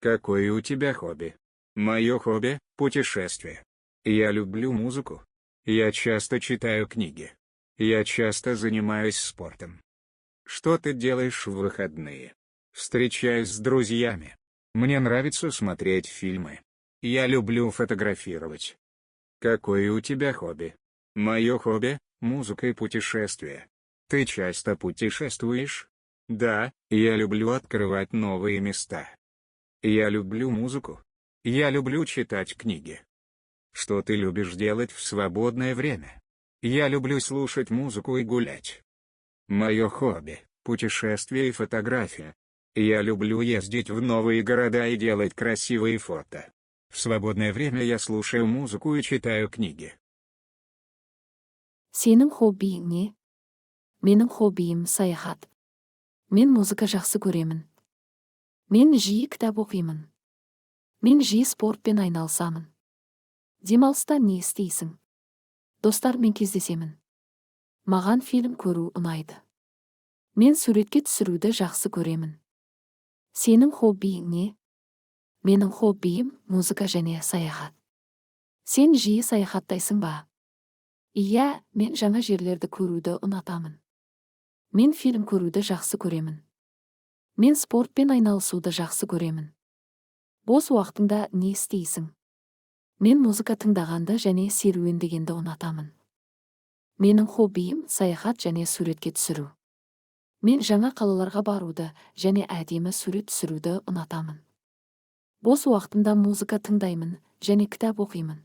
Какое у тебя хобби? Мое хобби – путешествие. Я люблю музыку. Я часто читаю книги. Я часто занимаюсь спортом. Что ты делаешь в выходные? Встречаюсь с друзьями. Мне нравится смотреть фильмы. Я люблю фотографировать. Какое у тебя хобби? Мое хобби – музыка и путешествия. Ты часто путешествуешь? Да, я люблю открывать новые места. Я люблю музыку. Я люблю читать книги. Что ты любишь делать в свободное время? Я люблю слушать музыку и гулять. Мое хобби – путешествия и фотография. Я люблю ездить в новые города и делать красивые фото. В свободное время я слушаю музыку и читаю книги. Сенің хоббиің не? Менің хоббиім саяхат. Мен музыка жақсы көремін. Мен жиі кітап оқимын. Мен жиі спортпен айналысамын. Демалыста не істейсің? Достармен кездесемін. Маған фильм көру ұнайды. Мен суретке түсіруді жақсы көремін. Сенің хоббиің не? Менің хоббиім музыка және саяхат. Сен жиі саяхаттайсың ба? Иә, мен жаңа жерлерді көруді ұнатамын. Мен фильм көруді жақсы көремін. Мен спортпен айналысуды жақсы көремін. Бос уақытыңда не істейсің? Мен музыка тыңдағанды және серуендегенді ұнатамын. Менің хоббиім саяхат және суретке түсіру. Мен жаңа қалаларға баруды және әдемі сурет түсіруді ұнатамын. Бос уақытымда музыка тыңдаймын және кітап оқимын.